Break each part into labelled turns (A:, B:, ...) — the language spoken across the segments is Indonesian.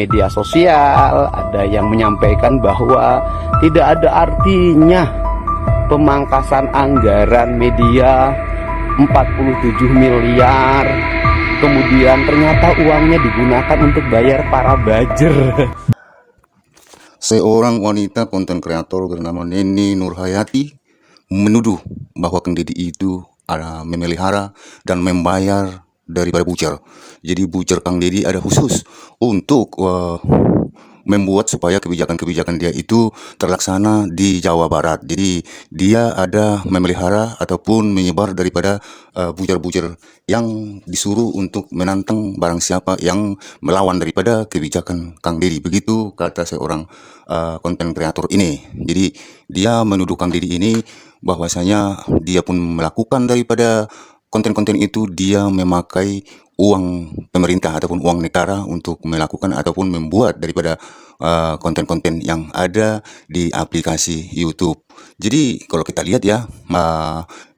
A: media sosial, ada yang menyampaikan bahwa tidak ada artinya pemangkasan anggaran media 47 miliar. Kemudian ternyata uangnya digunakan untuk bayar para buzzer.
B: Seorang wanita konten kreator bernama Neni Nurhayati menuduh bahwa Kang Deddy itu ada memelihara dan membayar daripada buzzer. Jadi buzzer Kang Deddy ada khusus untuk membuat supaya kebijakan-kebijakan dia itu terlaksana di Jawa Barat. Jadi dia ada memelihara ataupun menyebar daripada buzzer-buzzer yang disuruh untuk menantang barang siapa yang melawan daripada kebijakan Kang Deddy. Begitu kata seorang konten kreator ini. Jadi dia menuduh Kang Deddy ini bahwasanya dia pun melakukan daripada konten-konten itu, dia memakai uang pemerintah ataupun uang negara untuk melakukan ataupun membuat daripada konten-konten yang ada di aplikasi YouTube. Jadi kalau kita lihat ya,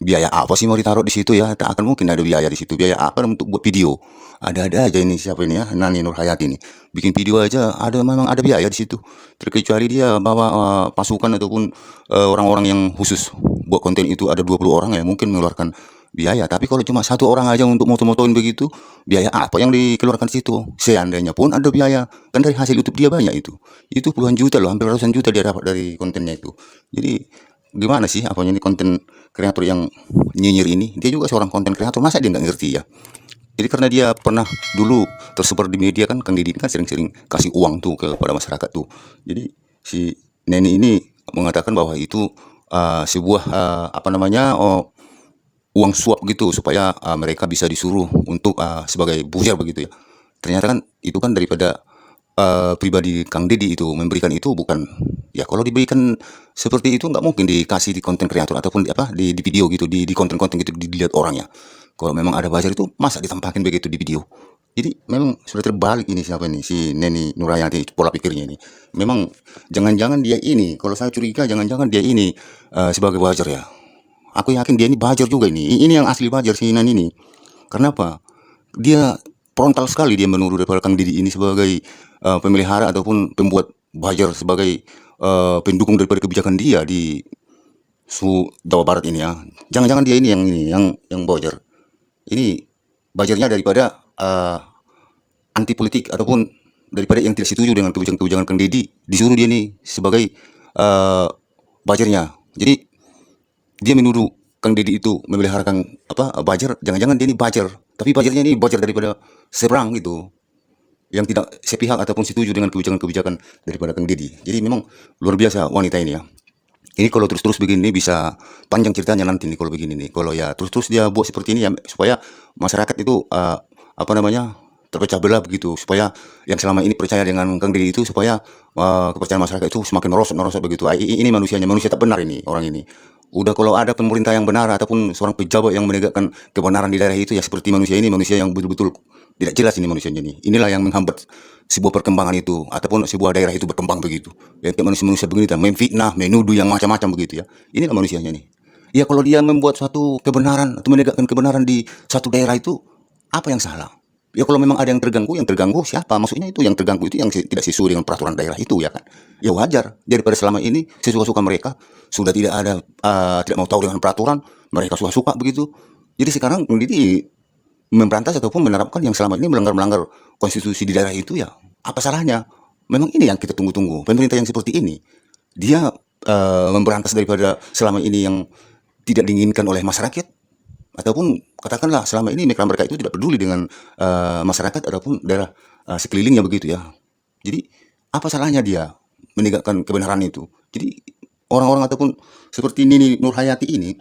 B: biaya apa sih mau ditaruh di situ ya? Tak akan mungkin ada biaya di situ. Biaya apa untuk buat video? Ada-ada aja ini, siapa ini ya? Nani Nurhayati ini. Bikin video aja memang ada biaya di situ. Terkecuali dia bawa pasukan ataupun orang-orang yang khusus buat konten itu, ada 20 orang ya, mungkin mengeluarkan biaya. Tapi kalau cuma satu orang aja untuk moto-motoin begitu, biaya apa yang dikeluarkan di situ? Seandainya pun ada biaya, kan dari hasil YouTube dia banyak itu puluhan juta loh, hampir ratusan juta dia dapat dari kontennya itu. Jadi gimana sih apanya ini konten kreator yang nyinyir ini? Dia juga seorang konten kreator, masa dia nggak ngerti ya? Jadi karena dia pernah dulu tersebar di media kan, Kang Deddy kan sering-sering kasih uang tuh kepada masyarakat tuh. Jadi si Neni ini mengatakan bahwa itu sebuah uang suap gitu supaya mereka bisa disuruh untuk sebagai buzzer begitu ya. Ternyata kan itu kan daripada pribadi Kang Deddy itu memberikan itu, bukan ya, kalau diberikan seperti itu nggak mungkin dikasih di konten kreator ataupun di video gitu, di konten-konten gitu dilihat orangnya. Kalau memang ada buzzer itu masa ditampakin begitu di video. Jadi memang sudah terbalik ini, siapa ini si Neni Nurhayati, pola pikirnya ini. Memang jangan-jangan dia ini, kalau saya curiga jangan-jangan dia ini sebagai buzzer ya. Aku yakin dia ini buzzer juga ini. Ini yang asli buzzer si Nani ini. Kenapa? Dia frontal sekali dia menuduh daripada Kang Deddy ini sebagai pemelihara ataupun pembuat buzzer, sebagai pendukung daripada kebijakan dia di Jawa Barat ini ya. Jangan-jangan dia ini yang buzzer. Ini buzzernya daripada anti politik ataupun daripada yang tidak setuju dengan kebijakan-kebijakan Kang Deddy, disuruh dia nih sebagai buzzernya. Jadi dia menuduh Kang Deddy itu memeliharakan buzzer, jangan-jangan dia ini buzzer, tapi buzzernya ini buzzer daripada seberang gitu, yang tidak sepihak ataupun setuju dengan kebijakan-kebijakan daripada Kang Deddy. Jadi memang luar biasa wanita ini ya. Ini kalau terus-terus begini bisa panjang ceritanya nanti nih kalau begini nih. Kalau ya terus-terus dia buat seperti ini ya, supaya masyarakat itu terpecah belah begitu, supaya yang selama ini percaya dengan Kang Deddy itu, supaya kepercayaan masyarakat itu semakin merosot begitu. Ini manusia tak benar ini, orang ini. Udah kalau ada pemerintah yang benar ataupun seorang pejabat yang menegakkan kebenaran di daerah itu ya, seperti manusia ini, manusia yang betul-betul tidak jelas ini manusianya ini. Inilah yang menghambat sebuah perkembangan itu ataupun sebuah daerah itu berkembang begitu. Ya, manusia begini memfitnah, menuduh yang macam-macam begitu ya. Inilah manusianya nih. Ya kalau dia membuat suatu kebenaran atau menegakkan kebenaran di satu daerah itu, apa yang salah? Ya kalau memang ada yang terganggu siapa? Maksudnya itu yang terganggu itu yang tidak sesuai dengan peraturan daerah itu ya kan. Ya wajar, daripada selama ini sesuka-suka mereka, sudah tidak ada tidak mau tahu dengan peraturan, mereka suka-suka begitu. Jadi sekarang ini memberantas ataupun menerapkan yang selama ini melanggar konstitusi di daerah itu, ya apa salahnya? Memang ini yang kita tunggu-tunggu, pemerintah yang seperti ini. Dia memberantas daripada selama ini yang tidak diinginkan oleh masyarakat, ataupun katakanlah selama ini mereka itu tidak peduli dengan masyarakat ataupun daerah sekelilingnya begitu ya. Jadi apa salahnya dia menegakkan kebenaran itu? Jadi orang-orang ataupun seperti Neni Nurhayati ini,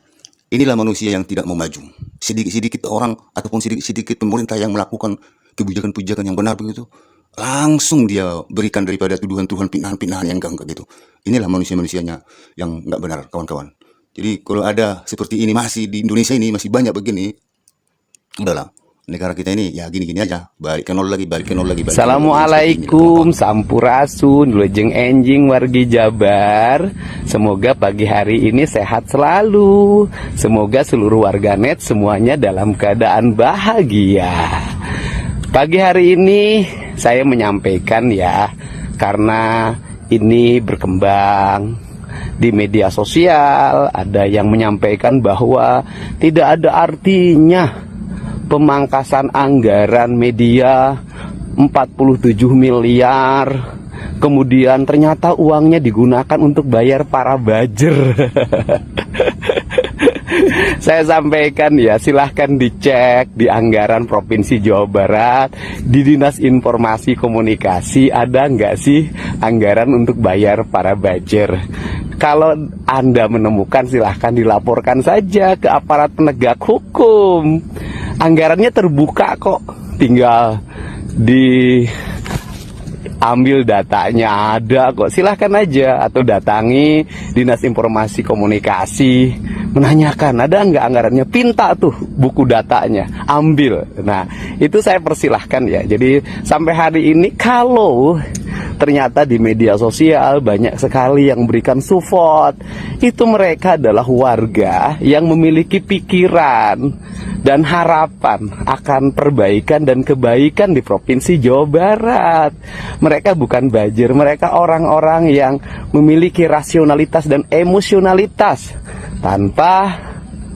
B: inilah manusia yang tidak mau maju. Sedikit-sedikit orang ataupun sedikit-sedikit pemerintah yang melakukan kebijakan-kebijakan yang benar begitu, langsung dia berikan daripada tuduhan-tuduhan, pinahan-pinahan yang enggak gitu. Inilah manusia-manusianya yang enggak benar, kawan-kawan. Jadi kalau ada seperti ini masih di Indonesia ini masih banyak begini, udahlah, negara kita ini ya gini-gini aja, balik ke nol lagi.
A: Assalamualaikum, sampurasun, lejeng enjing wargi Jabar. Semoga pagi hari ini sehat selalu. Semoga seluruh warganet semuanya dalam keadaan bahagia. Pagi hari ini saya menyampaikan ya, karena ini berkembang di media sosial, ada yang menyampaikan bahwa tidak ada artinya pemangkasan anggaran media 47 miliar, kemudian ternyata uangnya digunakan untuk bayar para buzzer. Saya sampaikan ya, silahkan dicek di anggaran Provinsi Jawa Barat, di Dinas Informasi Komunikasi, ada nggak sih anggaran untuk bayar para buzzer. Kalau Anda menemukan, silahkan dilaporkan saja ke aparat penegak hukum. Anggarannya terbuka kok, tinggal diambil datanya, ada kok, silahkan aja, atau datangi Dinas Informasi Komunikasi, menanyakan ada nggak anggarannya, pinta tuh buku datanya, ambil. Nah, itu saya persilahkan ya. Jadi sampai hari ini kalau ternyata di media sosial banyak sekali yang memberikan support, itu mereka adalah warga yang memiliki pikiran dan harapan akan perbaikan dan kebaikan di Provinsi Jawa Barat. Mereka bukan buzzer, mereka orang-orang yang memiliki rasionalitas dan emosionalitas tanpa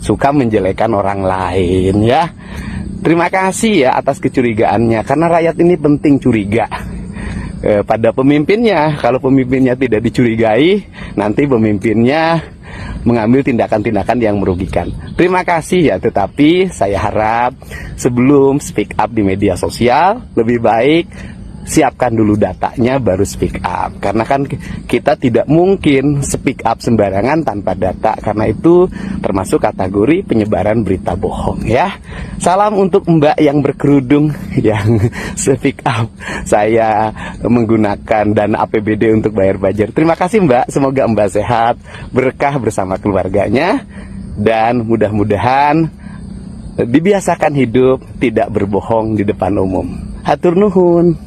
A: suka menjelekan orang lain ya. Terima kasih ya atas kecurigaannya, karena rakyat ini penting curiga pada pemimpinnya. Kalau pemimpinnya tidak dicurigai, nanti pemimpinnya mengambil tindakan-tindakan yang merugikan. Terima kasih ya, tetapi saya harap sebelum speak up di media sosial, lebih baik siapkan dulu datanya baru speak up. Karena kan kita tidak mungkin speak up sembarangan tanpa data, karena itu termasuk kategori penyebaran berita bohong ya. Salam untuk Mbak yang berkerudung yang speak up saya menggunakan dana APBD untuk bayar buzzer. Terima kasih Mbak, semoga Mbak sehat, berkah bersama keluarganya, dan mudah-mudahan dibiasakan hidup tidak berbohong di depan umum. Hatur nuhun.